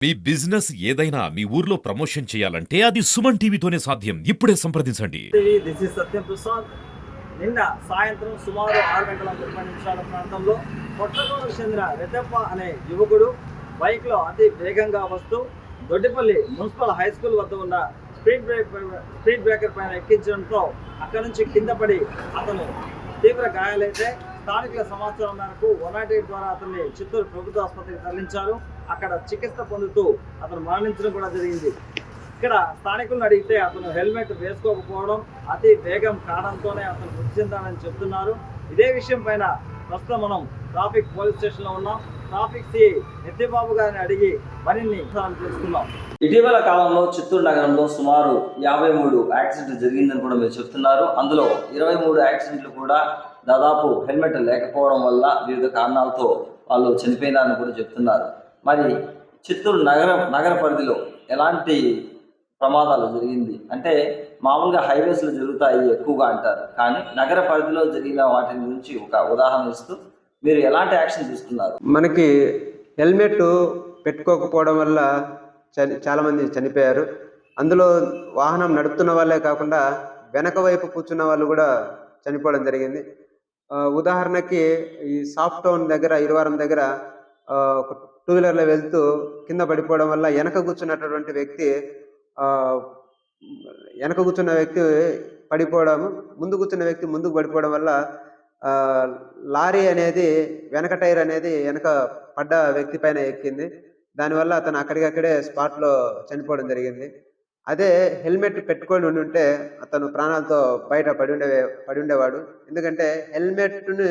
మీ business ఏదైనా మీ ఊర్లో promotion చేయాలంటే అది సుమన్ టీవీతోనే సాధ్యం. ఇప్పుడే సంప్రదించండి. దిస్ ఇస్ సత్యం ప్రసాద్. నిన్న సాయంత్రం సుమారు 6 గంటల 30 నిమిషాల ప్రాంతంలో కొట్టగూడకు చెందిన రెడ్డప్ప అనే యువకుడు బైక్లో అతి వేగంగా వస్తూ దొడ్డిపల్లి మున్సిపల్ హై స్కూల్ వద్ద ఉన్న స్పీడ్ బ్రేకర్ పైన ఎక్కించడంతో అక్కడి నుంచి కింద పడి అతను తీవ్ర గాయాలైతే స్థానికుల సమాచారం మేరకు 108 ద్వారా అతన్ని చిత్తూరు ప్రభుత్వ ఆసుపత్రికి తరలించారు. అక్కడ చికిత్స పొందుతూ అతను మరణించడం కూడా జరిగింది. ఇక్కడ స్థానికులను అడిగితే అతను హెల్మెట్ వేసుకోకపోవడం, అతి వేగం కావడంతోనే అతను మృతి చెందాడని చెప్తున్నారు. ఇదే విషయం పైన ప్రస్తుతం మనం ట్రాఫిక్ పోలీస్ స్టేషన్లో ఉన్నాం. ట్రాఫిక్ సిఐ నిత్యబాబు గారిని అడిగి మరిన్ని తెలుసుకున్నాం. ఇటీవల కాలంలో చిత్తూరు నగరంలో సుమారు 53 యాక్సిడెంట్లు జరిగిందని కూడా మీరు చెప్తున్నారు. అందులో 23 యాక్సిడెంట్లు కూడా దాదాపు హెల్మెట్ లేకపోవడం వల్ల వివిధ కారణాలతో వాళ్ళు చనిపోయినారని కూడా చెప్తున్నారు. మరి చిత్తూరు నగర పరిధిలో ఎలాంటి ప్రమాదాలు జరిగింది అంటే, మామూలుగా హైవేస్లో జరుగుతాయి ఎక్కువగా అంటారు, కానీ నగర పరిధిలో జరిగిన వాటి గురించి ఒక ఉదాహరణ ఇస్తూ మీరు ఎలాంటి యాక్షన్ తీసుకున్నారు? మనకి హెల్మెట్ పెట్టుకోకపోవడం వల్ల చాలామంది చనిపోయారు. అందులో వాహనం నడుపుతున్న వాళ్ళే కాకుండా వెనక వైపు కూర్చున్న వాళ్ళు కూడా చనిపోవడం జరిగింది. ఉదాహరణకి ఈ సాఫ్ట్ టౌన్ దగ్గర ఇరువారం దగ్గర ఒక టూ వీలర్లో వెళ్తూ కింద పడిపోవడం వల్ల వెనక కూర్చున్న వ్యక్తి పడిపోవడం, ముందు కూర్చున్న వ్యక్తి ముందుకు పడిపోవడం వల్ల లారీ అనేది వెనక టైర్ అనేది వెనక పడ్డ వ్యక్తి పైన ఎక్కింది. దానివల్ల అతను అక్కడికక్కడే స్పాట్లో చనిపోవడం జరిగింది. అదే హెల్మెట్ పెట్టుకొని ఉంటే అతను ప్రాణాలతో బయట పడి ఉండేవాడు. ఎందుకంటే హెల్మెట్ను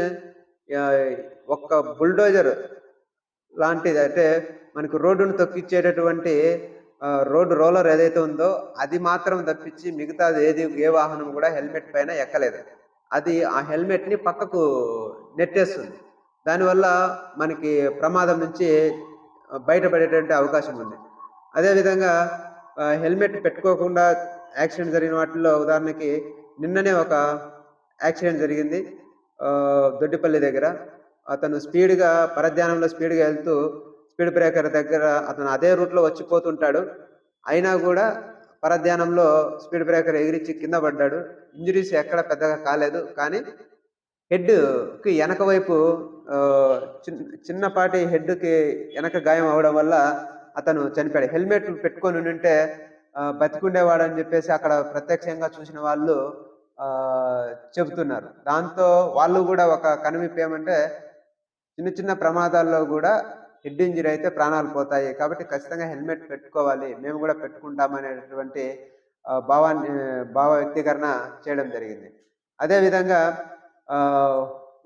ఒక్క బుల్డోజర్ లాంటిది, అంటే మనకు రోడ్డును తొక్కిచ్చేటటువంటి రోడ్డు రోలర్ ఏదైతే ఉందో అది మాత్రం తప్పించి మిగతాది ఏ వాహనం కూడా హెల్మెట్ పైన ఎక్కలేదు. అది ఆ హెల్మెట్ని పక్కకు నెట్టేస్తుంది. దానివల్ల మనకి ప్రమాదం నుంచి బయటపడేటువంటి అవకాశం ఉంది. అదేవిధంగా హెల్మెట్ పెట్టుకోకుండా యాక్సిడెంట్ జరిగిన వాటిల్లో ఉదాహరణకి నిన్ననే ఒక యాక్సిడెంట్ జరిగింది దొడ్డిపల్లి దగ్గర. అతను పరధ్యానంలో స్పీడ్గా వెళ్తూ స్పీడ్ బ్రేకర్ దగ్గర అతను అదే రూట్లో వచ్చిపోతుంటాడు. అయినా కూడా పరధ్యానంలో స్పీడ్ బ్రేకర్ ఎగిరించి కింద పడ్డాడు. ఇంజరీస్ ఎక్కడ పెద్దగా కాలేదు, కానీ హెడ్కి వెనక వైపు చిన్నపాటి హెడ్కి వెనక గాయం అవడం వల్ల అతను చనిపోయాడు. హెల్మెట్ పెట్టుకొని ఉంటే బతికుండేవాడని చెప్పేసి అక్కడ ప్రత్యక్షంగా చూసిన వాళ్ళు చెబుతున్నారు. దాంతో వాళ్ళు కూడా ఒక కనువిప్పు ఏమంటే, చిన్న చిన్న ప్రమాదాల్లో కూడా హెడ్ ఇంజరీ అయితే ప్రాణాలు పోతాయి, కాబట్టి ఖచ్చితంగా హెల్మెట్ పెట్టుకోవాలి, మేము కూడా పెట్టుకుంటామనేటువంటి భావ వ్యక్తీకరణ చేయడం జరిగింది. అదేవిధంగా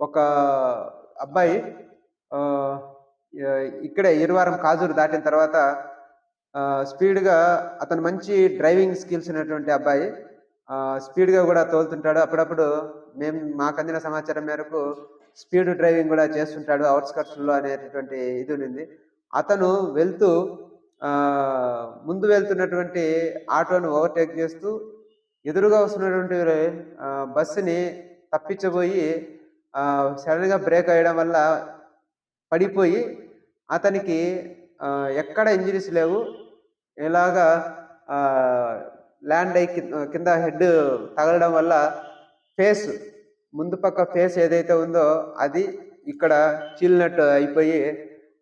ఒక అబ్బాయి ఇక్కడే ఇరువారం కాజూరు దాటిన తర్వాత స్పీడ్గా, అతను మంచి డ్రైవింగ్ స్కిల్స్ ఉన్నటువంటి అబ్బాయి, స్పీడ్గా కూడా తోలుతుంటాడు. అప్పుడప్పుడు మాకు అందిన సమాచారం మేరకు స్పీడ్ డ్రైవింగ్ కూడా చేస్తుంటాడు అవుట్స్కట్స్లో అనేటటువంటి ఇది ఉంది. అతను ముందు వెళ్తున్నటువంటి ఆటోను ఓవర్టేక్ చేస్తూ ఎదురుగా వస్తున్నటువంటి బస్సుని తప్పించబోయి సడన్గా బ్రేక్ అయ్యడం వల్ల పడిపోయి అతనికి ఎక్కడ ఇంజరీస్ లేవు. ఇలాగా ల్యాండ్ అయి కింద హెడ్ తగలడం వల్ల ముందు పక్క ఫేస్ ఏదైతే ఉందో అది ఇక్కడ చీలినట్టు అయిపోయి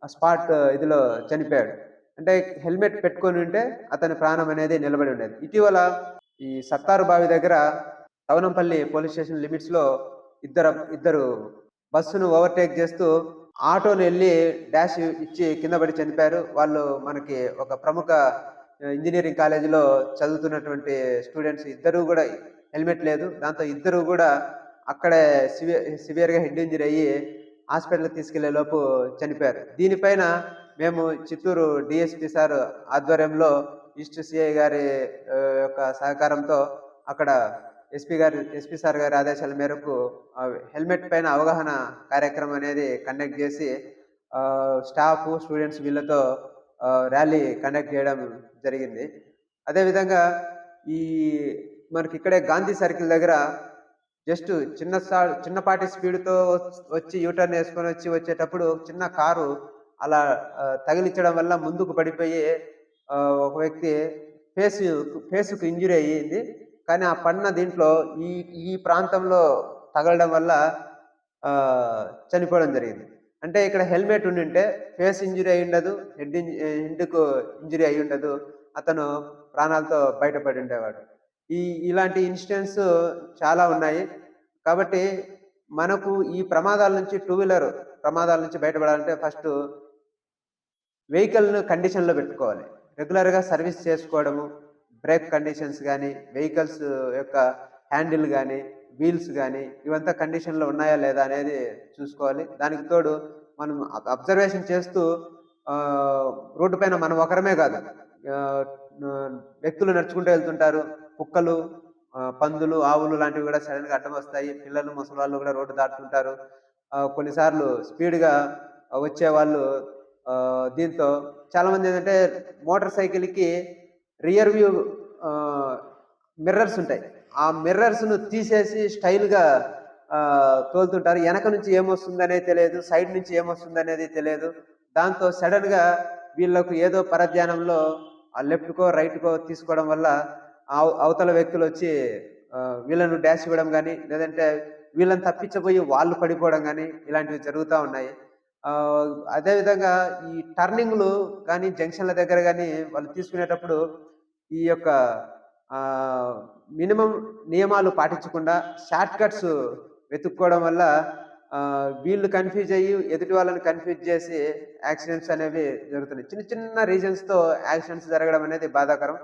ఆ స్పాట్ ఇదిలో చనిపోయాడు. అంటే హెల్మెట్ పెట్టుకొని ఉంటే అతని ప్రాణం అనేది నిలబడి ఉండేది. ఇటీవల ఈ సత్తారు బావి దగ్గర తవనంపల్లి పోలీస్ స్టేషన్ లిమిట్స్లో ఇద్దరు బస్సును ఓవర్టేక్ చేస్తూ ఆటోను వెళ్ళి డాష్ ఇచ్చి కింద పడి చనిపోయారు. వాళ్ళు మనకి ఒక ప్రముఖ ఇంజనీరింగ్ కాలేజీలో చదువుతున్నటువంటి స్టూడెంట్స్. ఇద్దరు కూడా హెల్మెట్ లేదు. దాంతో ఇద్దరు కూడా అక్కడే సివియర్గా హెడ్ ఇంజరీ అయ్యి హాస్పిటల్కి తీసుకెళ్లే లోపు చనిపోయారు. దీనిపైన మేము చిత్తూరు డిఎస్పి సార్ ఆధ్వర్యంలో ఈస్ట్ సిఐ గారి యొక్క సహకారంతో అక్కడ ఎస్పీ సార్ గారి ఆదేశాల మేరకు హెల్మెట్ పైన అవగాహన కార్యక్రమం అనేది కండక్ట్ చేసి స్టాఫ్ స్టూడెంట్స్ వీళ్ళతో ర్యాలీ కండక్ట్ చేయడం జరిగింది. అదేవిధంగా మనకి ఇక్కడే గాంధీ సర్కిల్ దగ్గర జస్ట్ చిన్నపాటి స్పీడ్తో వచ్చి యూటర్న్ వేసుకొని వచ్చేటప్పుడు చిన్న కారు అలా తగిలించడం వల్ల ముందుకు పడిపోయి ఆ, ఒక వ్యక్తి ఫేస్కు ఇంజురీ అయ్యింది. కానీ ఆ పడిన దీంట్లో ఈ ఈ ప్రాంతంలో తగలడం వల్ల ఆ, చనిపోవడం జరిగింది. అంటే ఇక్కడ హెల్మెట్ ఉండింటే ఫేస్ ఇంజురీ అయి ఉండదు, హెడ్కు ఇంజురీ అయి ఉండదు, అతను ప్రాణాలతో బయటపడి ఉండేవాడు. ఇలాంటి ఇన్సిడెంట్స్ చాలా ఉన్నాయి. కాబట్టి మనకు ఈ ప్రమాదాల నుంచి టూ వీలర్ ప్రమాదాల నుంచి బయటపడాలంటే ఫస్ట్ వెహికల్‌ను కండిషన్‌లో పెట్టుకోవాలి. రెగ్యులర్‌గా సర్వీస్ చేసుకోవడము, బ్రేక్ కండిషన్స్ గానీ, వెహికల్స్ యొక్క హ్యాండిల్ గానీ, వీల్స్ గానీ ఇవంతా కండిషన్‌లో ఉన్నాయా లేదా అనేది చూసుకోవాలి. దానికి తోడు మనం అబ్జర్వేషన్ చేస్తూ రోడ్డు పైన మనం ఒకరమే కాదు, ఆహ్, ఆహ్, వ్యక్తులు నడుచుకుంటూ వెళ్తుంటారు. కుక్కలు, పందులు, ఆవులు లాంటివి కూడా సడెన్‌గా అడ్డమొస్తాయి. పిల్లలు, ముసలివాళ్ళు కూడా రోడ్డు దాటుతుంటారు. కొన్నిసార్లు స్పీడ్‌గా వచ్చేవాళ్ళు దీంతో చాలామంది ఏంటంటే మోటార్ సైకిల్‌కి రియర్ వ్యూ మిర్రర్స్ ఉంటాయి. ఆ మిర్రర్స్‌ను తీసేసి స్టైల్‌గా తోలుతుంటారు. వెనక నుంచి ఏమొస్తుందనేది తెలియదు, సైడ్ నుంచి ఏమొస్తుందనేది తెలియదు. దాంతో సడెన్‌గా వీళ్ళకు ఏదో పరధ్యానంలో లెఫ్ట్‌కో, రైట్‌కో తీసుకోవడం వల్ల అవతల వ్యక్తులొచ్చి వీళ్ళను డాష్ ఇవ్వడం గానీ, లేదంటే వీళ్ళని తప్పించబోయి వాళ్ళు పడిపోవడం గానీ ఇలాంటివి జరుగుతా ఉన్నాయి. అదేవిధంగా ఈ టర్నింగ్‌లు కానీ, జంక్షన్‌ల దగ్గర గానీ వాళ్ళు తీసుకునేటప్పుడు ఈ యొక్క మినిమమ్ నియమాలు పాటించకుండా షార్ట్ కట్స్ వెతుక్కోవడం వల్ల వీళ్ళు కన్‌ఫ్యూజ్ అయ్యి ఎదుటి వాళ్ళని కన్‌ఫ్యూజ్ చేసి యాక్సిడెంట్స్ అనేవి జరుగుతున్నాయి. చిన్న చిన్న రీజన్స్‌తో యాక్సిడెంట్స్ జరగడం అనేది బాధాకరం.